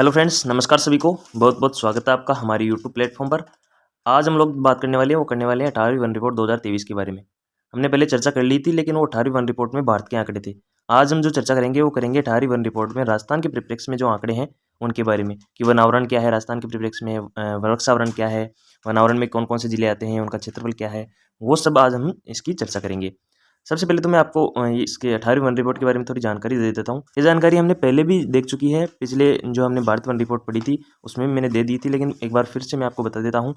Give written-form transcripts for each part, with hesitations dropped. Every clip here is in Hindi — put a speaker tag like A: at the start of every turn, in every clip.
A: हेलो फ्रेंड्स, नमस्कार सभी को। बहुत बहुत स्वागत है आपका हमारे यूट्यूब प्लेटफॉर्म पर। आज हम लोग बात करने वाले हैं 18वीं वन रिपोर्ट 2023 के बारे में। हमने पहले चर्चा कर ली थी, लेकिन वो 18वीं वन रिपोर्ट में भारत के आंकड़े थे। आज हम जो चर्चा करेंगे वो करेंगे 18वीं वन रिपोर्ट में राजस्थान के परिप्रेक्ष्य में जो आंकड़े हैं उनके बारे में, कि वनावरण क्या है राजस्थान के परिप्रेक्ष्य में, वृक्षावरण क्या है, वनावरण में कौन कौन से जिले आते हैं, उनका क्षेत्रफल क्या है, वो सब आज हम इसकी चर्चा करेंगे। सबसे पहले तो मैं आपको इसके 18वीं वन रिपोर्ट के बारे में थोड़ी जानकारी दे देता हूँ। ये जानकारी हमने पहले भी देख चुकी है, पिछले जो हमने भारत वन रिपोर्ट पढ़ी थी उसमें मैंने दे दी थी, लेकिन एक बार फिर से मैं आपको बता देता हूँ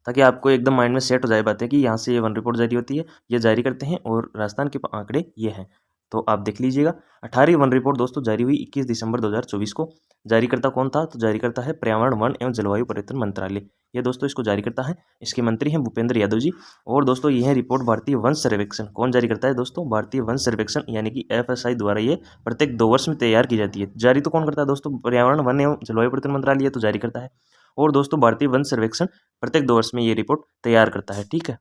A: ताकि आपको एकदम माइंड में सेट हो जाए बातें कि यहाँ से ये वन रिपोर्ट जारी होती है, ये जारी करते हैं और राजस्थान के आंकड़े ये हैं। तो आप देख लीजिएगा। 18वीं वन रिपोर्ट दोस्तों जारी हुई 21 दिसंबर 2024 को। जारीकर्ता कौन था? तो जारीकर्ता है पर्यावरण, वन एवं जलवायु परिवर्तन मंत्रालय। ये दोस्तों इसको जारी करता है। इसके मंत्री हैं भूपेंद्र यादव जी। और दोस्तों यह रिपोर्ट भारतीय वन सर्वेक्षण कौन जारी करता है? दोस्तों भारतीय वन सर्वेक्षण यानी कि FSI द्वारा ये प्रत्येक 2 वर्ष में तैयार की जाती है। जारी तो कौन करता है दोस्तों? पर्यावरण, वन एवं जलवायु परिवर्तन मंत्रालय तो जारी करता है। और दोस्तों भारतीय वन सर्वेक्षण प्रत्येक 2 वर्ष में ये रिपोर्ट तैयार करता है। ठीक है,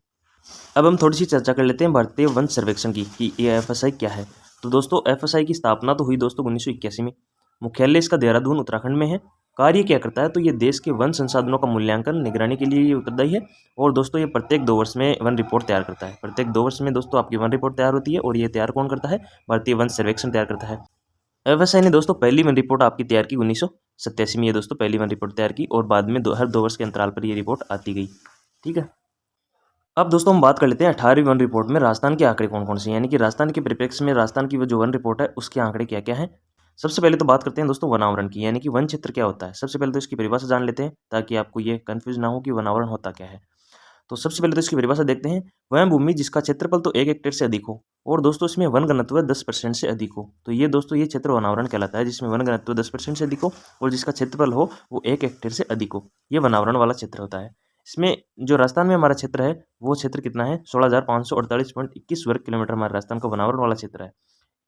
A: अब हम थोड़ी सी चर्चा कर लेते हैं भारतीय वन सर्वेक्षण की कि ये FSI क्या है। तो दोस्तों FSI की स्थापना तो हुई दोस्तों 1981 में। मुख्यालय इसका देहरादून उत्तराखंड में है। कार्य क्या करता है? तो ये देश के वन संसाधनों का मूल्यांकन निगरानी के लिए ये उत्तरदायी है। और दोस्तों ये प्रत्येक 2 वर्ष में वन रिपोर्ट तैयार करता है। प्रत्येक 2 वर्ष में दोस्तों आपकी वन रिपोर्ट तैयार होती है। और ये तैयार कौन करता है? भारतीय वन सर्वेक्षण तैयार करता है। FSI ने दोस्तों पहली वन रिपोर्ट आपकी तैयार की 1987 में। ये दोस्तों पहली वन रिपोर्ट तैयार की और बाद में हर 2 वर्ष के अंतराल पर ये रिपोर्ट आती गई। ठीक है, अब दोस्तों हम बात कर लेते हैं 18वीं वन रिपोर्ट में राजस्थान के आंकड़े कौन कौन से हैं, यानी कि राजस्थान के परिप्रेक्ष्य में राजस्थान की वो जो वन रिपोर्ट है उसके आंकड़े क्या क्या हैं। सबसे पहले तो बात करते हैं दोस्तों वनावरण की, यानी कि वन क्षेत्र क्या होता है। सबसे पहले तो इसकी परिभाषा जान लेते हैं ताकि आपको ये कंफ्यूज ना हो कि वनावरण होता क्या है। तो सबसे पहले तो इसकी परिभाषा देखते हैं। वह भूमि जिसका क्षेत्रफल तो 1 हेक्टेयर से अधिक हो और दोस्तों इसमें वन घनत्व 10% से अधिक हो, तो ये दोस्तों ये क्षेत्र वनावरण कहलाता है, जिसमें वन घनत्व 10% से अधिक हो और जिसका क्षेत्रफल हो वो 1 हेक्टेयर से अधिक हो। ये वनावरण वाला क्षेत्र होता है। इसमें जो राजस्थान में हमारा क्षेत्र है वो क्षेत्र कितना है? 16,548.21 वर्ग किलोमीटर हमारे राजस्थान का वनावरण वाला क्षेत्र है।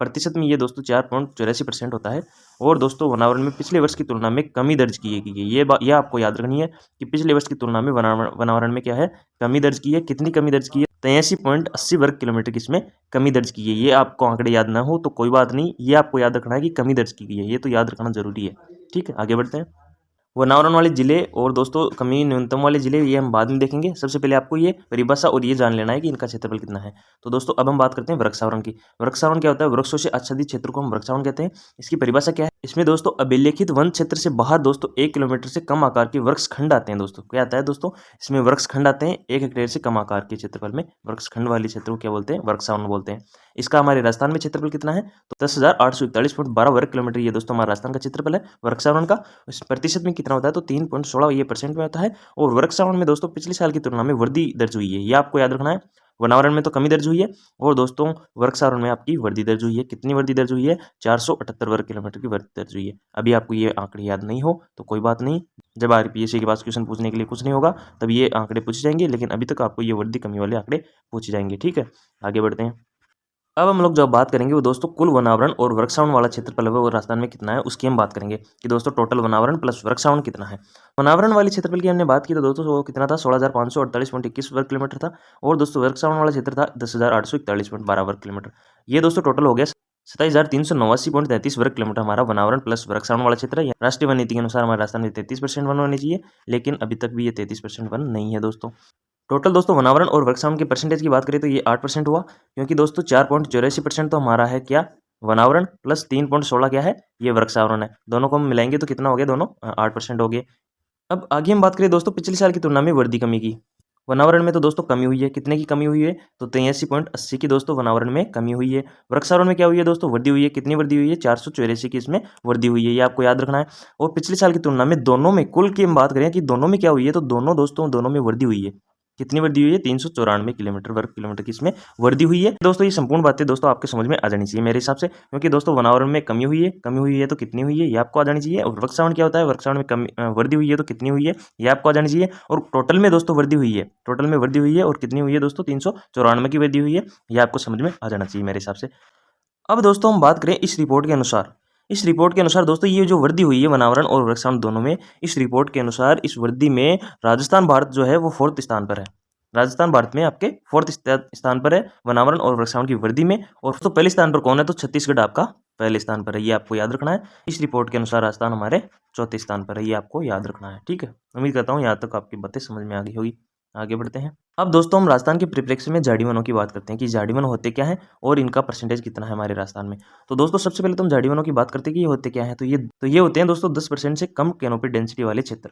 A: प्रतिशत में ये दोस्तों 4.84% होता है। और दोस्तों वनावरण में पिछले वर्ष की तुलना में कमी दर्ज की गई है। ये आपको याद रखनी है कि पिछले वर्ष की तुलना में वनावरण में क्या है? कमी दर्ज की है। कितनी कमी दर्ज की है? 83.80 वर्ग किलोमीटर की इसमें कमी दर्ज की है। ये आपको आंकड़े याद ना हो तो कोई बात नहीं, ये आपको याद रखना है कि कमी दर्ज की गई है, ये तो याद रखना जरूरी है। ठीक है, आगे बढ़ते हैं। वनावरण वाले जिले और दोस्तों कमी न्यूनतम वाले जिले ये हम बाद में देखेंगे। सबसे पहले आपको ये परिभाषा और ये जान लेना है कि इनका क्षेत्रफल कितना है। तो दोस्तों अब हम बात करते हैं वृक्षावरण की। वृक्षावरण क्या होता है? वृक्षों से आच्छादित क्षेत्र को हम वृक्षावरण कहते हैं। इसकी परिभाषा क्या है? इसमें दोस्तों अभिलेखित वन क्षेत्र से बाहर दोस्तों 1 किलोमीटर से कम आकार के वृक्ष खंड आते हैं। दोस्तों क्या आता है दोस्तों? इसमें वृक्ष खंड आते हैं 1 हेक्टेयर से कम आकार के क्षेत्रफल में। वृक्ष खंड वाले क्षेत्र को क्या बोलते हैं? वृक्षावरण बोलते हैं। इसका हमारे राजस्थान में क्षेत्रफल कितना है? तो 10,841.12 वर्ग किलोमीटर ये दोस्तों हमारा राजस्थान का क्षेत्रफल है वृक्षावरण का। इस प्रतिशत में कितना होता है? तो 3.16 ये % में होता है। और वृक्षावरण में दोस्तों पिछले साल की तुलना में वृद्धि दर्ज हुई है, ये आपको याद रखना है। वनावरण में तो कमी दर्ज हुई है और दोस्तों वृक्षावरण में आपकी वृद्धि दर्ज हुई है। कितनी वृद्धि दर्ज हुई है? 478 वर्ग किलोमीटर की वृद्धि दर्ज हुई है। अभी आपको ये आंकड़े याद नहीं हो तो कोई बात नहीं, जब RPSC के पास क्वेश्चन पूछने के लिए कुछ नहीं होगा तब ये आंकड़े पूछे जाएंगे, लेकिन अभी तक आपको ये वृद्धि कमी वाले आंकड़े पूछे जाएंगे। ठीक है, आगे बढ़ते हैं। अब हम लोग जब बात करेंगे वो दोस्तों कुल वनावरण और वृक्षावरण वाला क्षेत्रफल है वो राजस्थान में कितना है उसकी हम बात करेंगे कि दोस्तों टोटल वनावरण प्लस वृक्षावरण कितना है। वनावरण वाले क्षेत्रफल की हमने बात की तो दोस्तों वो कितना था? 16,548.21 वर्ग किलोमीटर था। और दोस्तों वृक्षावरण वाला क्षेत्र था 10,841.12 वर्ग किलोमीटर। ये दोस्तों टोटल हो गया 27,389.33 वर्ग किलोमीटर हमारा वनावरण प्लस वृक्षावरण वाला क्षेत्र है। राष्ट्रीय वन नीति के अनुसार हमारे राजस्थान में 33% वन होने चाहिए, लेकिन अभी तक भी ये 33% वन नहीं है दोस्तों। टोटल दोस्तों वनावरण और वृक्षावरण के परसेंटेज की बात करें तो ये 8% हुआ, क्योंकि दोस्तों 4.84% तो हमारा है क्या? वनावरण प्लस 3.16 क्या है? ये वृक्षावरण है। दोनों को हम मिलाएंगे तो कितना हो गया? दोनों 8% हो गए। अब आगे हम बात करें दोस्तों पिछले साल की तुलना में वृद्धि कमी की। वनावरण में तो दोस्तों कमी हुई है। कितने की कमी हुई है? तो 83.80 की दोस्तों वनावरण में कमी हुई है। वृक्षावरण में क्या हुई है दोस्तों? वृद्धि हुई है। कितनी वृद्धि हुई है? 484 की इसमें वृद्धि हुई है, ये आपको याद रखना है। और पिछले साल की तुलना में दोनों में कुल की हम बात करें कि दोनों में क्या हुई है, तो दोनों दोस्तों दोनों में वृद्धि हुई है। कितनी वृद्धि हुई है? 394 किलोमीटर वर्ग किलोमीटर की इसमें वृद्धि हुई है। दोस्तों ये संपूर्ण बातें दोस्तों आपके समझ में आ जानी चाहिए मेरे हिसाब से, क्योंकि दोस्तों वनावरण में कमी हुई है तो कितनी हुई है ये आपको आ जानी चाहिए। और वृक्षावरण क्या होता है? वृक्षावरण में कमी वृद्धि हुई है तो कितनी हुई है ये आपको आ जानी चाहिए। और टोटल में दोस्तों वृद्धि हुई है, टोटल में वृद्धि हुई है और कितनी हुई है दोस्तों? 394 की वृद्धि हुई है, ये आपको समझ में आ जाना चाहिए मेरे हिसाब से। अब दोस्तों हम बात करें इस रिपोर्ट के अनुसार। इस रिपोर्ट के अनुसार दोस्तों ये जो वृद्धि हुई है वनावरण और वृक्षावरण दोनों में, इस रिपोर्ट के अनुसार इस वृद्धि में राजस्थान भारत जो है वो 4th स्थान पर है। राजस्थान भारत में आपके 4th स्थान पर है वनावरण और वृक्षावरण की वृद्धि में। और तो पहले स्थान पर कौन है? तो छत्तीसगढ़ आपका पहले स्थान पर है, ये आपको याद रखना है। इस रिपोर्ट के अनुसार राजस्थान हमारे चौथे स्थान पर है, ये आपको याद रखना है। ठीक है, उम्मीद करता हूँ यहाँ तक आपकी बातें समझ में आ गई होगी। आगे बढ़ते हैं। अब दोस्तों हम राजस्थान के परिप्रेक्ष्य में झाड़ी वनों की बात करते हैं कि झाड़ी वन होते क्या है और इनका परसेंटेज कितना है हमारे राजस्थान में। तो दोस्तों सबसे पहले तो हम झाड़ी वनों की बात करते हैं कि ये होते क्या है। तो ये होते हैं दोस्तों 10% से कम कैनोपी डेंसिटी वाले क्षेत्र।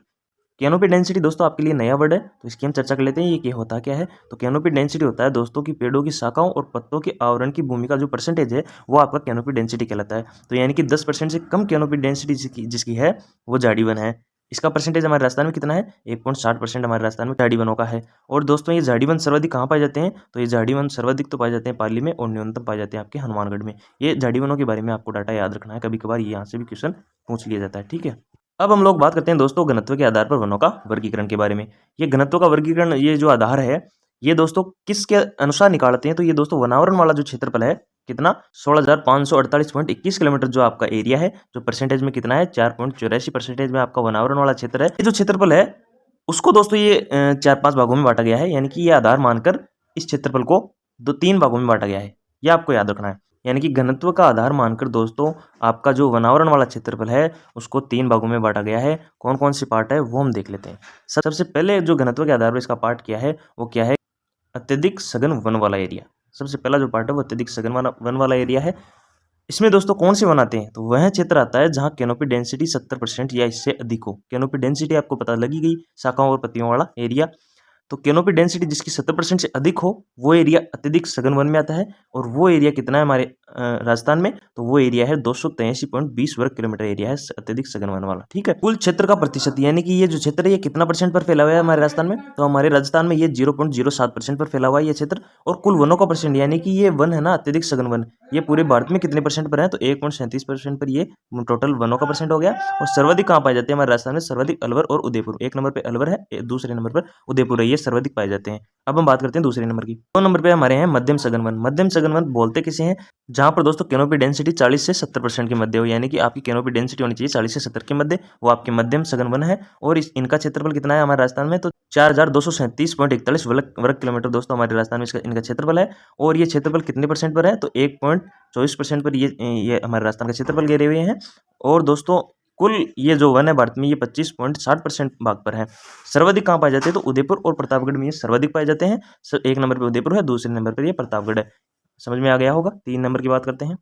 A: कैनोपी डेंसिटी दोस्तों आपके लिए नया वर्ड है, तो इसकी हम चर्चा कर लेते हैं। ये क्या होता क्या है। तो कैनोपी डेंसिटी होता है दोस्तों की पेड़ों की शाखाओं और पत्तों के आवरण की भूमि का जो परसेंटेज है वो आपका कैनोपी डेंसिटी कहलाता है। तो यानी कि 10% से कम कैनोपी डेंसिटी जिसकी है वो झाड़ी वन है। इसका परसेंटेज हमारे राजस्थान में कितना है, 1.60% हमारे राजस्थान में झाड़ी वनों का है। और दोस्तों ये झाड़ी वन सर्वाधिक कहाँ पाए जाते हैं, तो ये झाड़ी वन सर्वाधिक तो पाए जाते हैं पाली में और न्यूनतम पाए जाते हैं आपके हनुमानगढ़ में। ये झाड़ी वनों के बारे में आपको डाटा याद रखना है, कभी कभार ये यहाँ से भी क्वेश्चन पूछ लिया जाता है। ठीक है, अब हम लोग बात करते हैं दोस्तों घनत्व के आधार पर वनों का वर्गीकरण के बारे में। ये घनत्व का वर्गीकरण, ये जो आधार है ये दोस्तों किसके अनुसार निकालते हैं, तो ये दोस्तों वनावरण वाला जो क्षेत्रफल है कितना 16,548.21 किलोमीटर जो आपका एरिया है, जो परसेंटेज में कितना है 4.84% में आपका वनावरण वाला क्षेत्र है। ये जो क्षेत्रफल है उसको दोस्तों ये 4-5 भागों में बांटा गया है, यानी कि ये आधार मानकर इस क्षेत्रफल को 3 भागों में बांटा गया है। ये आपको याद रखना है, यानी कि घनत्व का आधार मानकर दोस्तों आपका जो वनावरण वाला क्षेत्रफल है उसको 3 भागों में बांटा गया है। कौन कौन सी पार्ट है वो हम देख लेते हैं। सबसे पहले जो घनत्व के आधार पर इसका पार्ट क्या है वो क्या है, अत्यधिक सघन वन वाला एरिया। सबसे पहला जो पार्ट है वो अत्यधिक सघन वन वाला एरिया है। इसमें दोस्तों कौन से वन आते हैं, तो वह क्षेत्र आता है जहां कैनोपी डेंसिटी 70% या इससे अधिक हो। कैनोपी डेंसिटी आपको पता लगी गई, शाखाओं और पत्तियों वाला एरिया। तो कैनोपी डेंसिटी जिसकी 70% से अधिक हो वो एरिया अत्यधिक सघन वन में आता है। और वो एरिया कितना है हमारे राजस्थान में, तो वो एरिया है 283.20 वर्ग किलोमीटर एरिया है अत्यधिक सघन वन वाला। ठीक है, कुल क्षेत्र का प्रतिशत यानी कि ये जो क्षेत्र है ये कितना परसेंट पर फैला हुआ है हमारे राजस्थान में, तो हमारे राजस्थान में ये 0.07% पर फैला हुआ है ये क्षेत्र। और कुल वनों का परसेंट यानी कि ये वन है ना अत्यधिक सघन वन, ये पूरे भारत में कितने परसेंट पर है, तो 1.37% पर ये टोटल वनों का परसेंट हो गया। और सर्वाधिक कहाँ पाए जाते हैं हमारे राजस्थान में, सर्वाधिक अलवर और उदयपुर। एक नंबर पे अलवर है, दूसरे नंबर पर उदयपुर है, ये सर्वाधिक पाए जाते हैं। अब हम बात करते हैं दूसरे नंबर की। 2 नंबर पे हमारे हैं मध्यम सघन वन। मध्यम सघन वन बोलते किसे हैं, जहां पर दोस्तों कैनोपी डेंसिटी 40 से 70% के मध्य हो, यानी कि आपकी कैनोपी डेंसिटी होनी चाहिए 40 से 70 के मध्य, वो आपके मध्यम सघन वन है। और इनका क्षेत्रफल कितना है हमारे राजस्थान में, तो 4237.41 वर्ग किलोमीटर दोस्तों हमारे राजस्थान में इनका क्षेत्रफल है। और ये क्षेत्रफल कितने परसेंट पर है, तो 1.24% पर ये हमारे राजस्थान का क्षेत्रफल घेरे हुए हैं। और दोस्तों कुल ये जो वन है भारत में ये 25.60% भाग पर है। सर्वाधिक कहाँ पाए जाते हैं, तो उदयपुर और प्रतापगढ़ में ये सर्वाधिक पाए जाते हैं। एक नंबर पे उदयपुर है, दूसरे नंबर पर ये प्रतापगढ़ है। समझ में आ गया होगा। 3 नंबर की बात करते हैं।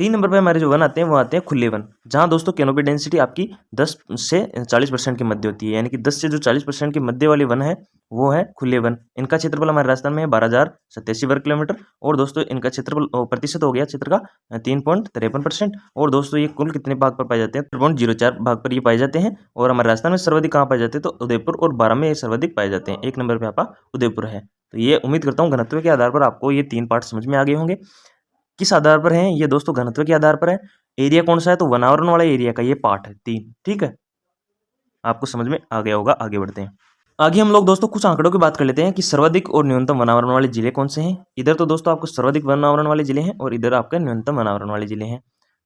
A: 3 नंबर पे हमारे जो वन आते हैं वो आते हैं खुले वन, जहाँ दोस्तों कैनोपी डेंसिटी आपकी 10 से 40% के मध्य होती है, यानी कि 10 से जो 40% के मध्य वाले वन है वो है खुले वन। इनका क्षेत्रफल हमारे राजस्थान में है 12,087 वर्ग किलोमीटर। और दोस्तों इनका क्षेत्रफल प्रतिशत हो गया क्षेत्र का 3.53%। और दोस्तों ये कुल कितने भाग पर पाए जाते हैं, 3.04 भाग पर ये पाए जाते हैं। और हमारे राजस्थान में सर्वाधिक कहाँ पाए जाते हैं, तो उदयपुर और बारां में ये सर्वाधिक पाए जाते हैं। एक नंबर पे आपका उदयपुर है। तो ये उम्मीद करता हूँ घनत्व के आधार पर आपको ये 3 पार्ट समझ में आ गए होंगे। किस आधार पर है ये दोस्तों, घनत्व के आधार पर है। एरिया कौन सा है, तो वनावरण वाला एरिया का ये पार्ट है 3। ठीक है, आपको समझ में आ गया होगा। आगे बढ़ते हैं। आगे हम लोग दोस्तों कुछ आंकड़ों की बात कर लेते हैं कि सर्वाधिक और न्यूनतम वनावरण वाले जिले कौन से हैं। इधर तो दोस्तों आपको सर्वाधिक वनावरण वाले जिले हैं और इधर आपके न्यूनतम वनावरण वाले जिले हैं।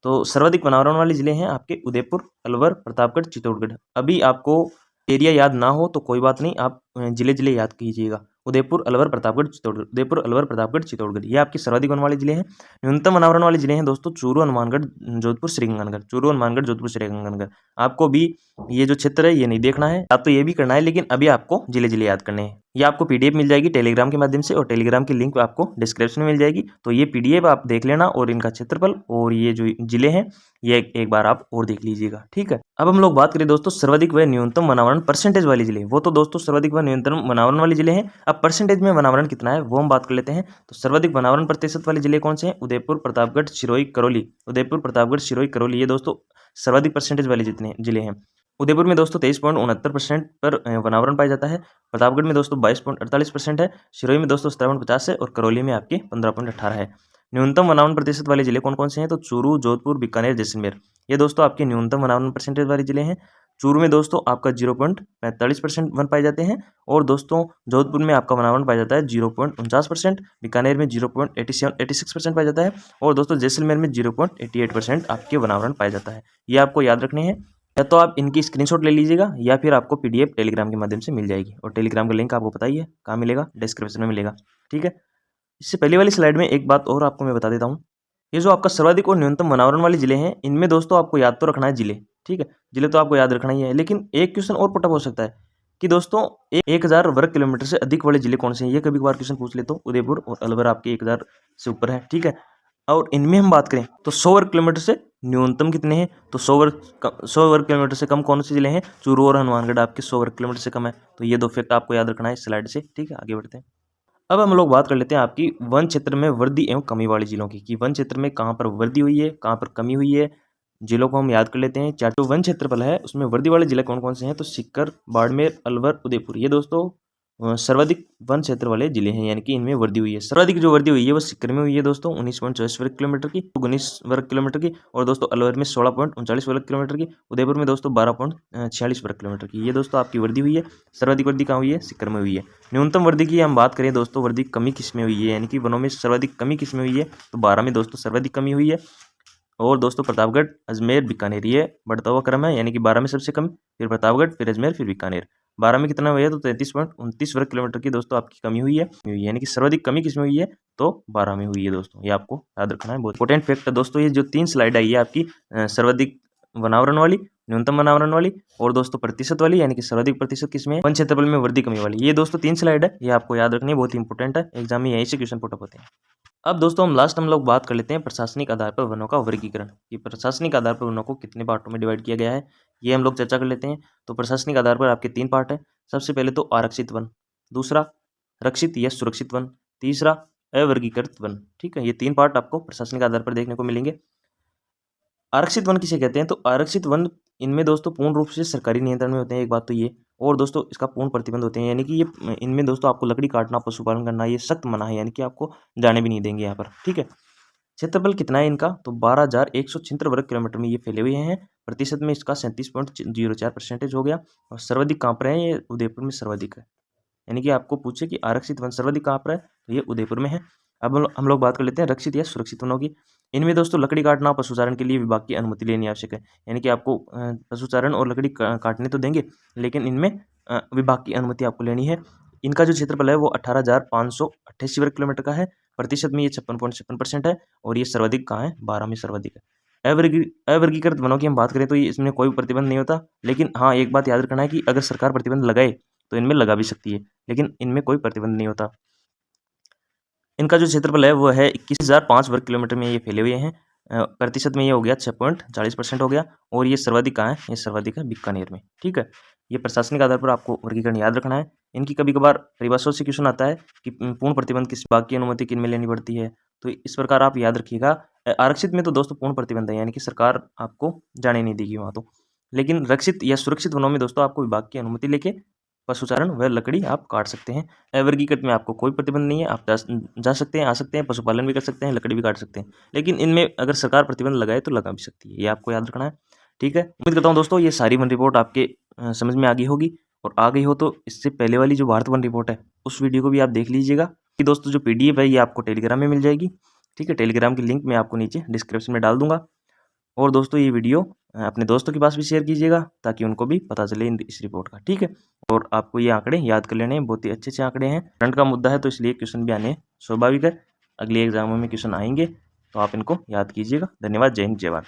A: तो सर्वाधिक वनावरण वाले जिले हैं आपके उदयपुर, अलवर, प्रतापगढ़, चित्तौड़गढ़। अभी आपको एरिया याद ना हो तो कोई बात नहीं, आप जिले जिले याद कीजिएगा। उदयपुर, अलवर, प्रतापगढ़, चित्तौड़गढ़। उदयपुर, अलवर, प्रतापगढ़, चित्तौड़गढ़, ये आपके सर्वाधिक वन वाले जिले हैं। न्यूनतम वनावरण वाले जिले हैं दोस्तों चूरू, हनुमानगढ़, जोधपुर, श्रीगंगानगर। चूरू, हनुमानगढ़, जोधपुर, श्रीगंगानगर। आपको भी ये जो क्षेत्र है ये नहीं देखना है, आप तो ये भी करना है, लेकिन अभी आपको जिले जिले याद करने हैं। ये आपको पीडीएफ मिल जाएगी टेलीग्राम के माध्यम से, और टेलीग्राम की लिंक आपको डिस्क्रिप्शन में मिल जाएगी। तो ये पीडीएफ आप देख लेना और इनका क्षेत्रफल और ये जो जिले हैं ये एक बार आप और देख लीजिएगा। ठीक है, अब हम लोग बात करें दोस्तों सर्वाधिक व न्यूनतम वनावरण परसेंटेज वाले जिले। वो तो दोस्तों सर्वाधिक व न्यूनतम वनावरण वाले जिले हैं। अब परसेंटेज में वनावरण कितना है वो हम बात कर लेते हैं। तो सर्वाधिक वनावरण प्रतिशत वाले जिले कौन से हैं, उदयपुर, प्रतापगढ़, सिरोही, करौली। उदयपुर, प्रतापगढ़, सिरोही, करौली, ये दोस्तों सर्वाधिक परसेंटेज वाले जितने जिले हैं। उदयपुर में दोस्तों 23.69% पर वनावरण पाया जाता है। प्रतापगढ़ में दोस्तों 22.48% है। सिरोही में दोस्तों 17.50 है। और करौली में आपके 15.18 है। न्यूनतम वनावरण प्रतिशत वाले जिले कौन कौन से हैं, तो चूरू, जोधपुर, बीकानेर, जैसलमेर, ये दोस्तों आपके न्यूनतम वनावरण परसेंटेज वाले जिले हैं। चूरू में दोस्तों आपका 0.45% वन पाए जाते हैं। और दोस्तों जोधपुर में आपका वनावरण पाया जाता है 0.49%। बीकानेर में 0.86% पाया जाता है। और दोस्तों जैसलमेर में 0.88% आपके वनावरण पाया जाता है। ये आपको याद रखने हैं। या तो आप इनकी स्क्रीनशॉट ले लीजिएगा या फिर आपको पीडीएफ टेलीग्राम के माध्यम से मिल जाएगी। और टेलीग्राम का लिंक आपको पता ही है कहाँ मिलेगा, डिस्क्रिप्शन में मिलेगा। ठीक है, इससे पहले वाली स्लाइड में एक बात और आपको मैं बता देता हूँ ये जो आपका सर्वाधिक और न्यूनतम वनावरण वाले जिले हैं, इनमें दोस्तों आपको याद तो रखना है जिले, ठीक है। जिले तो आपको याद रखना ही है, लेकिन एक क्वेश्चन और पुटअप हो सकता है कि दोस्तों 1000 वर्ग किलोमीटर से अधिक वाले जिले कौन से हैं। ये कभी कभार क्वेश्चन पूछ ले तो उदयपुर और अलवर आपके 1000 से ऊपर है, ठीक है। और इनमें हम बात करें तो 100 वर्ग किलोमीटर से न्यूनतम कितने हैं, तो 100 वर्ग किलोमीटर से कम कौन से जिले हैं, चूरू और हनुमानगढ़ आपके 100 वर्ग किलोमीटर से कम है। तो ये 2 फैक्ट आपको याद रखना है इस स्लाइड से, ठीक है। आगे बढ़ते हैं। अब हम लोग बात कर लेते हैं आपकी वन क्षेत्र में वृद्धि एवं कमी वाले जिलों की, कि वन क्षेत्र में कहाँ पर वृद्धि हुई है, कहाँ पर कमी हुई है। जिलों को हम याद कर लेते हैं। चार जो वन क्षेत्रफल है उसमें वृद्धि वाले जिले कौन कौन से हैं, तो सीकर, बाड़मेर, अलवर, उदयपुर। ये दोस्तों सर्वाधिक वन क्षेत्र वाले जिले हैं, यानी कि इनमें वृद्धि हुई है। सर्वाधिक जो वृद्धि हुई है वो सीकर में हुई है दोस्तों 19.24 वर्ग किलोमीटर की, 19 वर्ग किलोमीटर की। और दोस्तों अलवर में 16.39 वर्ग किलोमीटर की। उदयपुर में दोस्तों 12.46 वर्ग किलोमीटर की। ये दोस्तों आपकी वृद्धि हुई है। सर्वाधिक वृद्धि कहाँ हुई है, सीकर में हुई है। न्यूनतम वृद्धि की हम बात करें दोस्तों, वृद्धि कमी किस में हुई है, यानी कि वनों में सर्वाधिक कमी किस में हुई है, तो 12 में दोस्तों सर्वाधिक कमी हुई है। और दोस्तों प्रतापगढ़, अजमेर, बीकानेर ये बढ़ता हुआ क्रम है, यानी कि 12 में सबसे कम, फिर प्रतापगढ़, फिर अजमेर, फिर बीकानेर। 12 में कितना हुआ है, तो 33.29 वर्ग किलोमीटर की दोस्तों आपकी कमी हुई है, यानी कि सर्वाधिक कमी किसमें हुई है, तो 12 में हुई है दोस्तों। ये आपको याद रखना है, बहुत इंपॉर्टेंट फैक्ट है दोस्तों। ये जो 3 स्लाइड आई है आपकी सर्वाधिक वनावरण वाली, न्यूनतम वनावरण वाली और दोस्तों प्रतिशत वाली, यानी कि सर्वाधिक प्रतिशत किसमें है, वन क्षेत्रफल में वृद्धि कमी वाली। ये दोस्तों 3 स्लाइड है, ये आपको याद रखनी है, बहुत इंपॉर्टेंट है। एग्जाम में यहीं से क्वेश्चन पुट अप होते हैं। अब दोस्तों हम लोग बात कर लेते हैं प्रशासनिक आधार पर वनों का वर्गीकरण, कि प्रशासनिक आधार पर वनों को कितने पार्टों में डिवाइड किया गया है, ये हम लोग चर्चा कर लेते हैं। तो प्रशासनिक आधार पर आपके 3 पार्ट है। सबसे पहले तो आरक्षित वन, दूसरा रक्षित या सुरक्षित वन, तीसरा अवर्गीकृत वन, ठीक है। ये 3 पार्ट आपको प्रशासनिक आधार पर देखने को मिलेंगे। आरक्षित वन किसे कहते हैं, तो आरक्षित वन इनमें दोस्तों पूर्ण रूप से सरकारी नियंत्रण में होते हैं, एक बात तो ये। और दोस्तों इसका पूर्ण प्रतिबंध होते हैं, यानी कि ये इनमें दोस्तों आपको लकड़ी काटना, पशुपालन करना ये सख्त मना है, यानी कि आपको जाने भी नहीं देंगे यहाँ पर, ठीक है। क्षेत्रफल कितना है इनका, तो 12,176 वर्ग किलोमीटर में ये फैले हुए हैं। प्रतिशत में इसका 37.04% हो गया। और सर्वाधिक कहाँ पर है, ये उदयपुर में सर्वाधिक है। यानी कि आपको पूछे कि आरक्षित वन सर्वाधिक कहाँ पर है, तो ये उदयपुर में है। अब हम लोग बात कर लेते हैं रक्षित या सुरक्षित वनों की। इनमें दोस्तों लकड़ी काटना, पशुचारण के लिए विभाग की अनुमति लेनी आवश्यक है। यानी कि आपको पशुचारण और लकड़ी काटने तो देंगे, लेकिन इनमें विभाग की अनुमति आपको लेनी है। इनका जो क्षेत्रफल है वो 18,588 वर्ग किलोमीटर का है। प्रतिशत में ये 56.56% है। और ये सर्वाधिक कहाँ है, 12 में सर्वाधिक है। अवर्गीकृत वनों की हम बात करें तो ये इसमें कोई प्रतिबंध नहीं होता, लेकिन हाँ एक बात याद रखना है कि अगर सरकार प्रतिबंध लगाए तो इनमें लगा भी सकती है, लेकिन इनमें कोई प्रतिबंध नहीं होता। इनका जो क्षेत्रफल है वो है 21,005 वर्ग किलोमीटर में ये फैले हुए हैं। प्रतिशत में ये हो गया 6.40% हो गया। और ये सर्वाधिक कहाँ है, ये सर्वाधिक है बीकानेर में, ठीक है। ये प्रशासनिक आधार पर आपको वर्गीकरण याद रखना है। इनकी कभी कभार परिभाषाओं से क्वेश्चन आता है कि पूर्ण प्रतिबंध किस विभाग की अनुमति किन में लेनी पड़ती है, तो इस प्रकार आप याद रखिएगा। आरक्षित में तो दोस्तों पूर्ण प्रतिबंध है, यानी कि सरकार आपको जाने नहीं देगी वहाँ तो। लेकिन रक्षित या सुरक्षित वनों में दोस्तों आपको विभाग की अनुमति लेके पशुचारण व लकड़ी आप काट सकते हैं। अवर्गीकृत में आपको कोई प्रतिबंध नहीं है, आप जा सकते हैं, आ सकते हैं, पशुपालन भी कर सकते हैं, लकड़ी भी काट सकते हैं। लेकिन इनमें अगर सरकार प्रतिबंध लगाए तो लगा भी सकती है, ये आपको याद रखना है, ठीक है। उम्मीद करता हूँ दोस्तों ये सारी वन रिपोर्ट आपके समझ में आ गई होगी। और आ गई हो तो इससे पहले वाली जो भारत वन रिपोर्ट है उस वीडियो को भी आप देख लीजिएगा। कि दोस्तों जो PDF है ये आपको टेलीग्राम में मिल जाएगी, ठीक है। टेलीग्राम की लिंक मैं आपको नीचे डिस्क्रिप्शन में डाल दूंगा। और दोस्तों ये वीडियो अपने दोस्तों के पास भी शेयर कीजिएगा, ताकि उनको भी पता चले इस रिपोर्ट का, ठीक है। और आपको ये आंकड़े याद कर लेने हैं, बहुत ही अच्छे अच्छे आंकड़े हैं। करंट का मुद्दा है तो इसलिए क्वेश्चन भी आने स्वाभाविक है। अगले एग्जामों में क्वेश्चन आएंगे तो आप इनको याद कीजिएगा। धन्यवाद। जय हिंद, जय भारत।